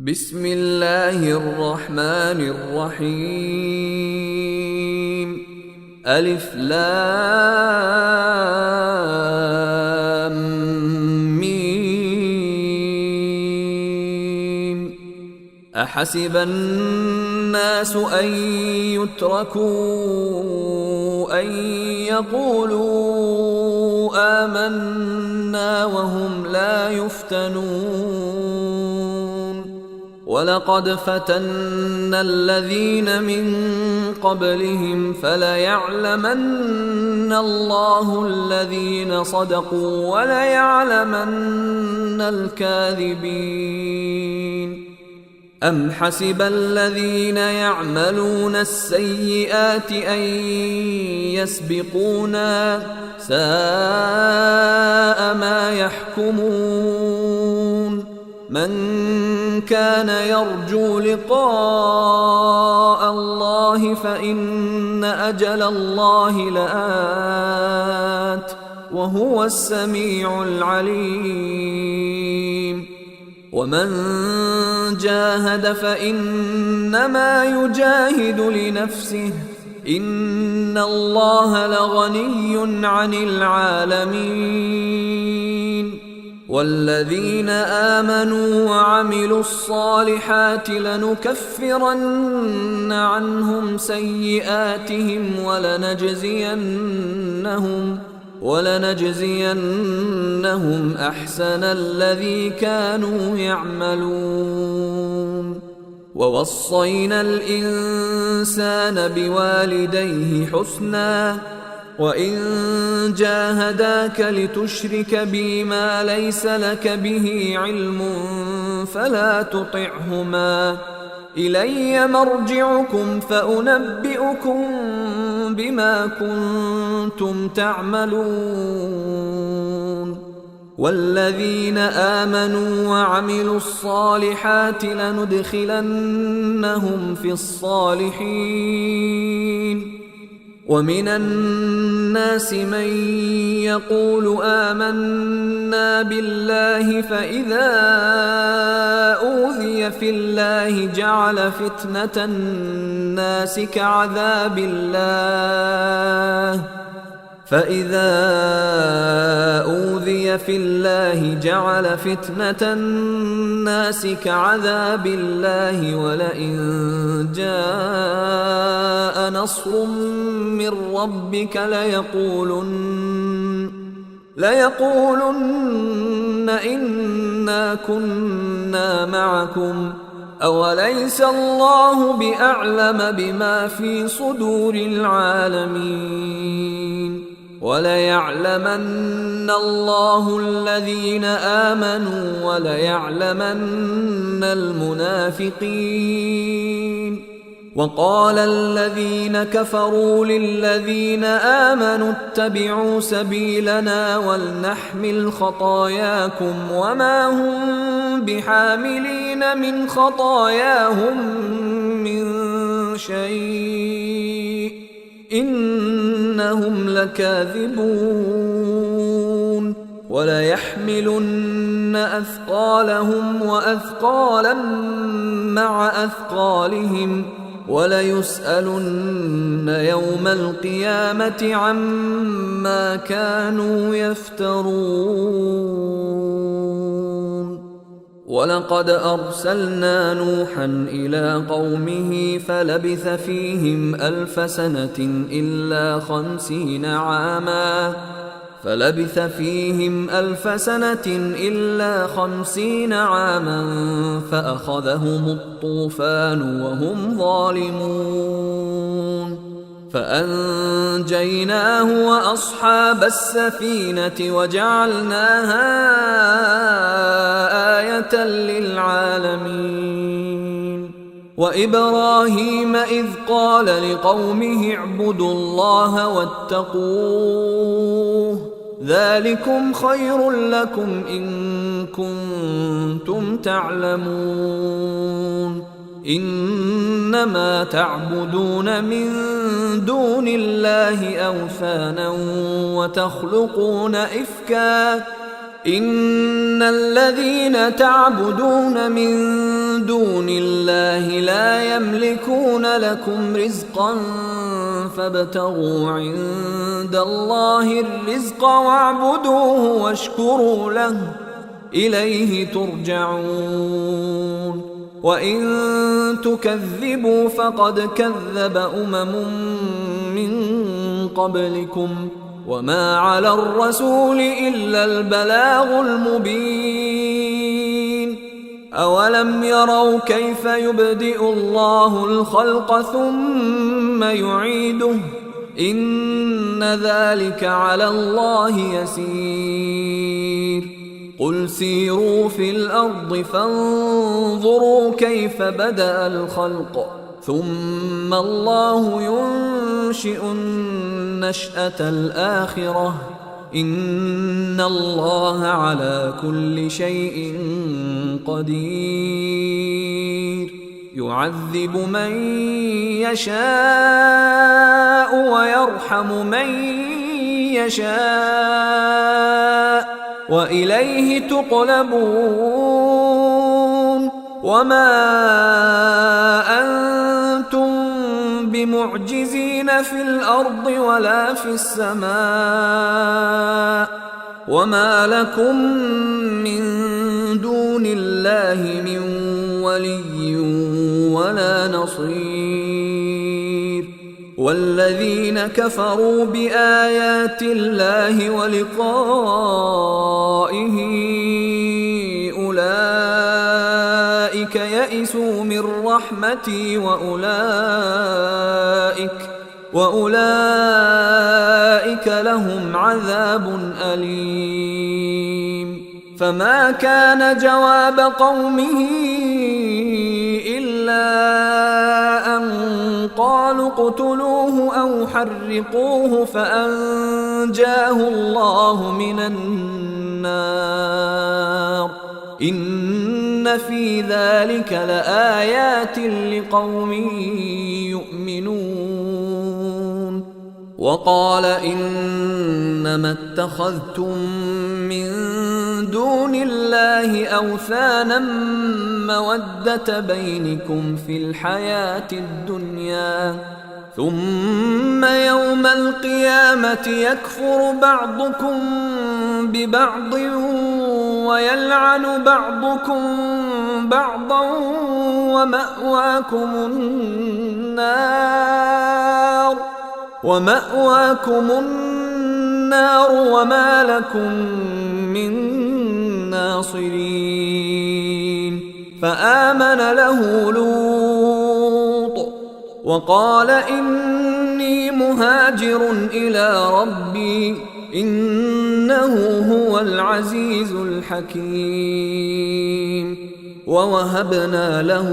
بسم الله الرحمن الرحيم. ألف لام ميم. أحسب الناس أن يتركوا أن يقولوا آمنا وهم لا يفتنون. ولقد فتنا الذين من قبلهم فليعلمن الله الذين صدقوا وليعلمن الكاذبين. أم حسب الذين يعملون السيئات أن يسبقونا ساء ما يحكمون. من كان يرجو لقاء الله فإن أجل الله لآت وهو السميع العليم. ومن جاهد فإنما يجاهد لنفسه إن الله لغني عن العالمين. والذين آمنوا وعملوا الصالحات لنكفرن عنهم سيئاتهم ولنجزينهم أحسن الذي كانوا يعملون. ووصينا الإنسان بوالديه حسنا وإن جاهداك لتشرك بي ما ليس لك به علم فلا تطعهما. إلي مرجعكم فأنبئكم بما كنتم تعملون. والذين آمنوا وعملوا الصالحات لندخلنهم في الصالحين. ومن الناس من يقول آمنا بالله فإذا أوذي في الله جعل فتنة الناس كعذاب الله ولئن جاء نصر من ربك ليقولن إنا كنا معكم أوليس الله بأعلم بما في صدور العالمين. وليعلمن الله الذين آمنوا وليعلمن المنافقين. وقال الذين كفروا للذين آمنوا اتبعوا سبيلنا ولنحمل خطاياكم وما هم بحاملين من خطاياهم من شيء إنهم لكاذبون. وليحملن أثقالهم وأثقالا مع أثقالهم وليسألن يوم القيامة عما كانوا يفترون. ولقد أرسلنا نوحا إلى قومه فلبث فيهم ألف سنة إلا 50 عاما فأخذهم الطوفان وهم ظالمون. فأنجيناه وأصحاب السفينة وجعلناها آية للعالمين. وإبراهيم إذ قال لقومه اعبدوا الله واتقوه ذلكم خير لكم إن كنتم تعلمون. إنما تعبدون من دون الله أوثانا وتخلقون إفكا إن الذين تعبدون من دون الله لا يملكون لكم رزقا فابتغوا عند الله الرزق واعبدوه واشكروا له إليه ترجعون وإن تكذبوا فقد كذب من قبلكم وما على الرسول إلا البلاغ المبين أولم يروا كيف يبدئ الله الخلق ثم يعيده إن ذلك على الله يسير قل سيروا في الأرض فانظروا كيف بدأ الخلق ثم الله ينشئ النشأة الآخرة إن الله على كل شيء قدير يعذب من يشاء ويرحم من يشاء وإليه تقلبون وما أنتم بمعجزين في الأرض ولا في السماء وما لكم من دون الله من ولي ولا نصير والذين كفروا بآيات الله ولقائه أولئك يئسوا من رحمتي وأولئك لهم عذاب أليم فما كان جواب قومه إلا أن قالوا اقتلوه أو حرقوه فأنجاه الله من النار إن في ذلك لآيات لقوم يؤمنون وقال إنما اتخذتم من دون الله أوثانا مودة بينكم في الحياة الدنيا ثم يوم القيامة يكفر بعضكم ببعض ويلعن بعضكم بعضا ومأواكم النار وما لكم من ناصرين فآمن له لوط وقال إني مهاجر إلى ربي إنه هو العزيز الحكيم ووهبنا له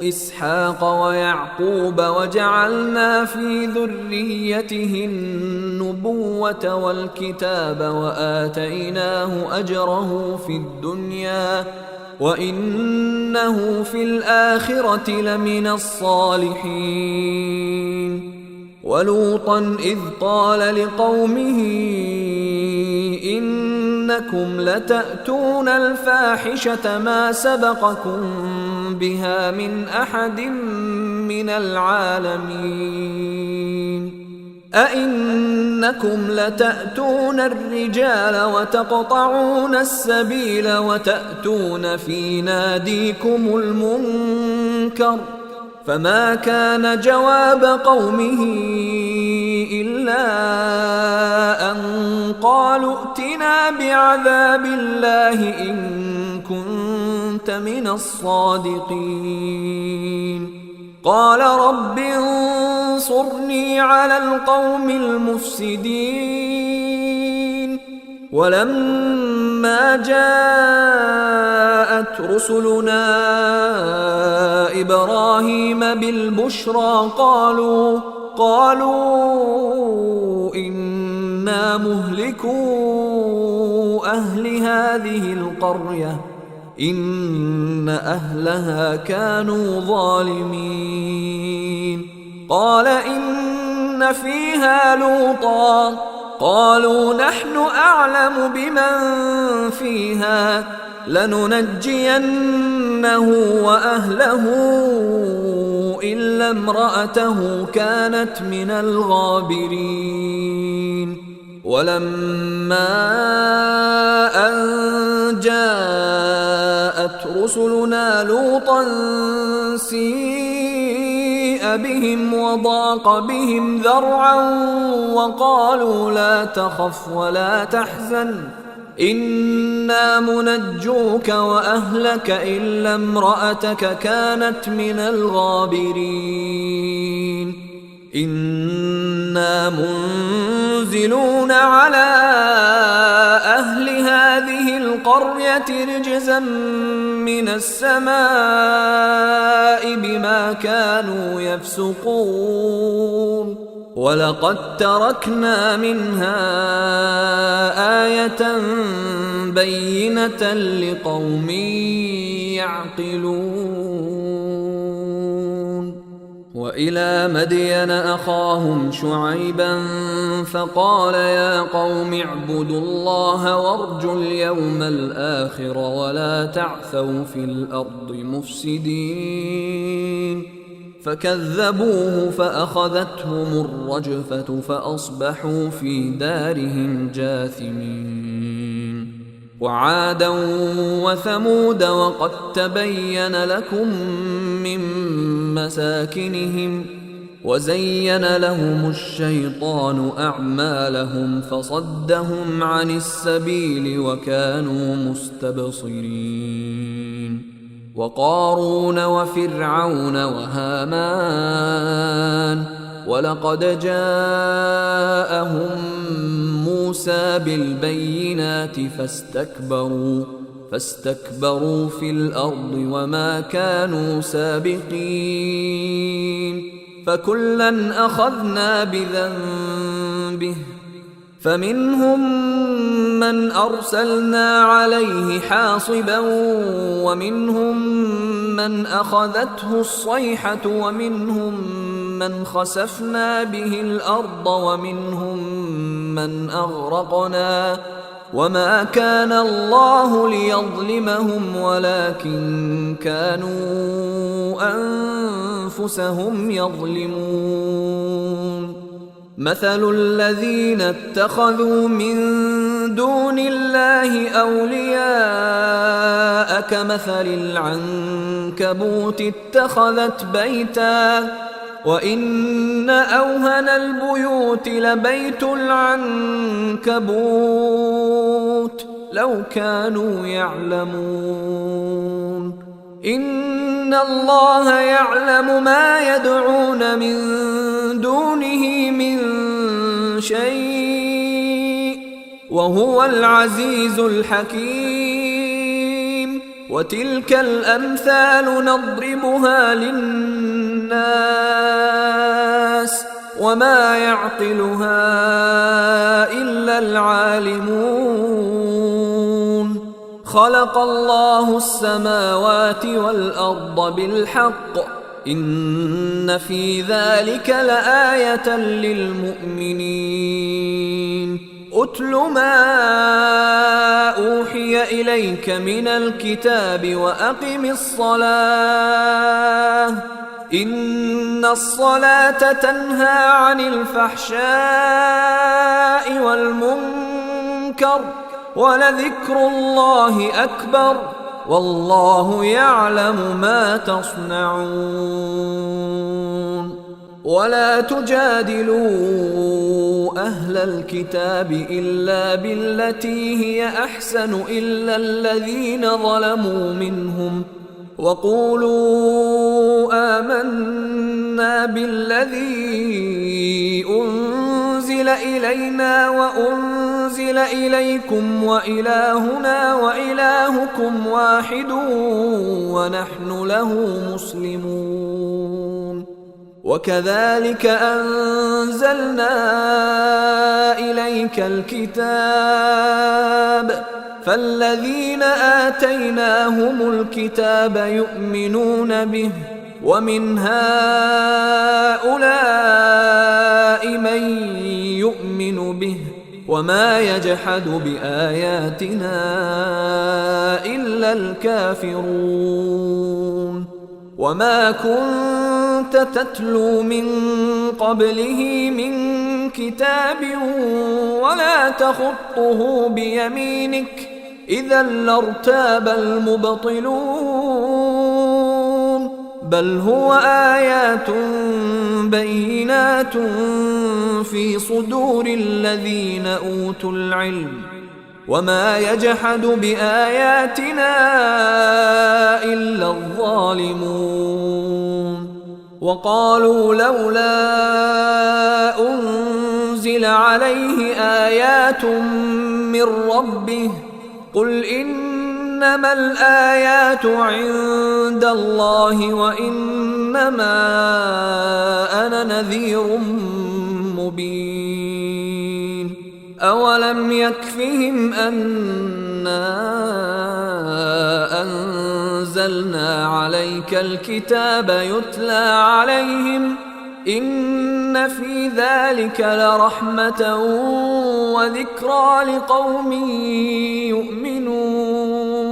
إسحاق ويعقوب وجعلنا في ذريته النبوة والكتاب وآتيناه أجره في الدنيا وإنه في الآخرة لمن الصالحين ولوطا إذ قال لقومه إنكم لتأتون الفاحشة ما سبقكم بها من أحد من العالمين أئنكم لتأتون الرجال وتقطعون السبيل وتأتون في ناديكم المنكر فما كان جواب قومه إلا أن قالوا ائتنا بعذاب الله إن كنت من الصادقين قال رب انصرني على القوم المفسدين ولما جاءت رسلنا إبراهيم بالبشرى قالوا إنا مهلكو أهل هذه القرية إن أهلها كانوا ظالمين قال إن فيها لوطا قالوا نحن أعلم بمن فيها لننجينه وأهله إلا امرأته كانت من الغابرين ولما أن جاءت رسلنا لوطا سيء بهم وضاق بهم ذرعا وقالوا لا تخف ولا تحزن إنا منجوك وأهلك إلا امرأتك كانت من الغابرين إنا منزلون على أهل هذه القرية رجزا من السماء بما كانوا يفسقون ولقد تركنا منها آية بينة لقوم يعقلون وإلى مدين أخاهم شعيبا فقال يا قوم اعبدوا الله وارجوا اليوم الآخر ولا تعثوا في الأرض مفسدين فكذبوه فأخذتهم الرجفة فأصبحوا في دارهم جاثمين وعادا وثمود وقد تبين لكم من مساكنهم وزين لهم الشيطان أعمالهم فصدهم عن السبيل وكانوا مستبصرين وقارون وفرعون وهامان ولقد جاءهم موسى بالبينات فاستكبروا في الأرض وما كانوا سابقين فكلا أخذنا بذنبه فمنهم من أرسلنا عليه حاصبا ومنهم من أخذته الصيحة ومنهم من خسفنا به الأرض ومنهم من أغرقنا وما كان الله ليظلمهم ولكن كانوا أنفسهم يظلمون مثل الذين اتخذوا من دون الله أولياء كمثل العنكبوت اتخذت بيتا وإن أوهن البيوت لبيت العنكبوت لو كانوا يعلمون إن الله يعلم ما يدعون من دونه من شيء وهو العزيز الحكيم وتلك الأمثال نضربها للناس وما يعقلها إلا العالمون خلق الله السماوات والأرض بالحق إن في ذلك لآية للمؤمنين أتل ما أوحي إليك من الكتاب وأقم الصلاة إن الصلاة تنهى عن الفحشاء والمنكر ولذكر الله أكبر والله يعلم ما تصنعون ولا تجادلوا أهل الكتاب إلا بالتي هي أحسن إلا الذين ظلموا منهم وقولوا آمنا بالذي أنزل إلينا وأنزل إليكم وإلهنا وإلهكم واحد ونحن له مسلمون وكذلك أنزلنا إليك الكتاب فالذين آتيناهم الكتاب يؤمنون به ومن هؤلاء من يؤمن به وما يجحد بآياتنا إلا الكافرون وما كنت تتلو من قبله من كتاب ولا تخطه بيمينك إذا لارتاب المبطلون بل هو آيات بينات في صدور الذين أوتوا العلم وما يجحد بآياتنا إلا الظالمون وقالوا لولا أنزل عليه آيات من ربه قل إنما الآيات عند الله وإنما أنا نذير مبين أولم يكفهم أنا أنزلنا عليك الكتاب يتلى عليهم إن في ذلك لرحمة وذكرى لقوم يؤمنون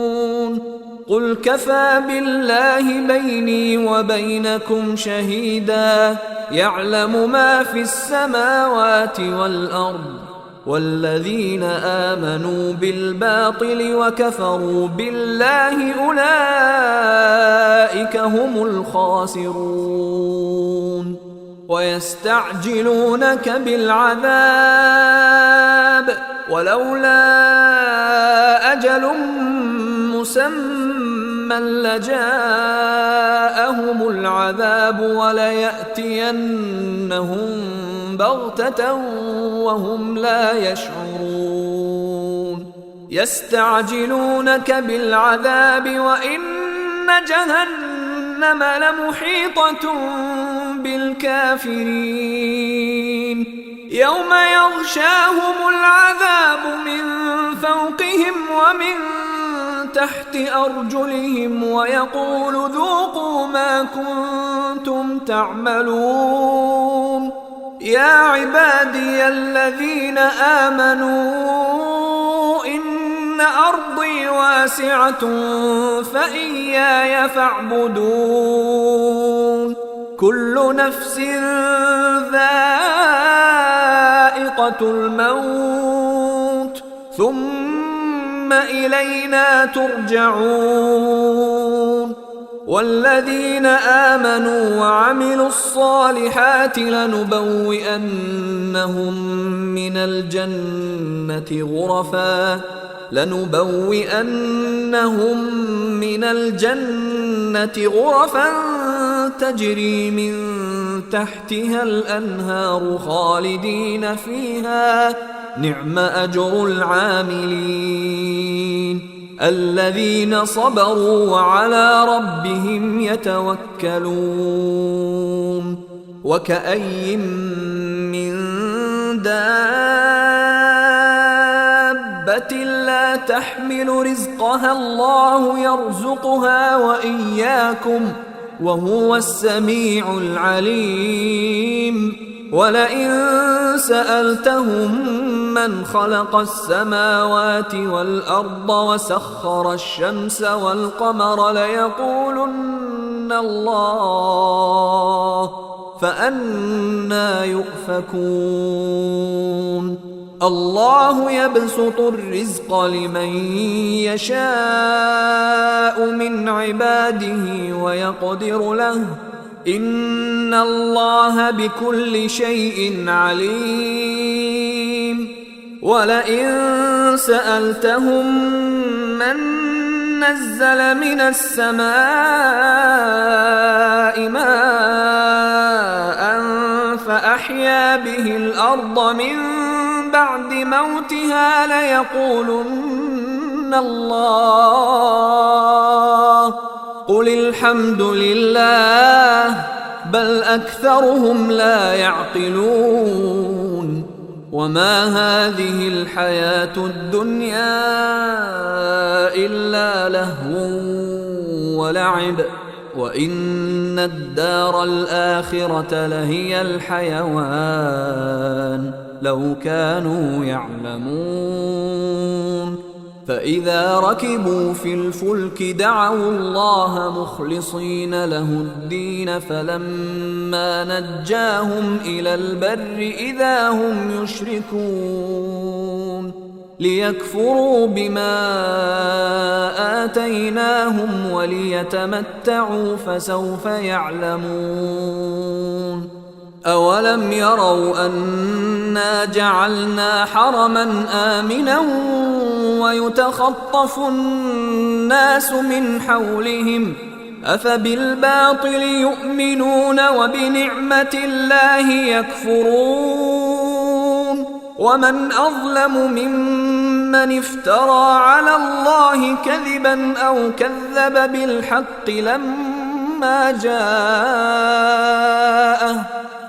قل كفى بالله بيني وبينكم شهيدا يعلم ما في السماوات والأرض والذين آمنوا بالباطل وكفروا بالله أولئك هم الخاسرون ويستعجلونك بالعذاب ولولا أجل مسمى لجاءهم العذاب وليأتينهم بغتة وهم لا يشعرون يستعجلونك بالعذاب وإن جهنم لمحيطة بالكافرين يوم يغشاهم العذاب من فوقهم ومن تحت أرجلهم ويقول ذوقوا ما كنتم تعملون يا عبادي الذين آمنوا إن أرضي واسعة فإياي فاعبدون كل نفس ذائقة الموت ثم إلينا ترجعون والذين آمنوا وعملوا الصالحات لنبوئنهم من الجنة غرفا تجري من تحتها الأنهار خالدين فيها نعم أجر العاملين الذين صبروا وعلى ربهم يتوكلون وكأي من دابة لا تحمل رزقها الله يرزقها وإياكم وهو السميع العليم ولئن سألتهم من خلق السماوات والأرض وسخر الشمس والقمر ليقولن الله فأنى يؤفكون الله يبسط الرزق لمن يشاء من عباده ويقدر له إن الله بكل شيء عليم ولئن سألتهم من نزل من السماء ماء فأحيا به الأرض من بعد موتها ليقولن الله قل الحمد لله بل أكثرهم لا يعقلون وما هذه الحياة الدنيا إلا لهو ولعب وإن الدار الآخرة لهي الحيوان لو كانوا يعلمون. فإذا ركبوا في الفلك دعوا الله مخلصين له الدين فلما نجاهم إلى البر إذا هم يشركون ليكفروا بما آتيناهم وليتمتعوا فسوف يعلمون. أولم يروا أنا جعلنا حرما آمنا ويتخطف الناس من حولهم أفبالباطل يؤمنون وبنعمة الله يكفرون. ومن أظلم ممن افترى على الله كذبا أو كذب بالحق لما جاءه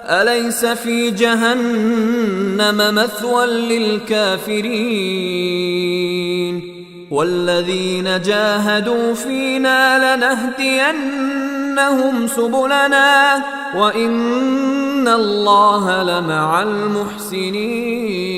أليس في جهنم مثوى للكافرين. والذين جاهدوا فينا لنهدينهم سبلنا وإن الله لمع المحسنين.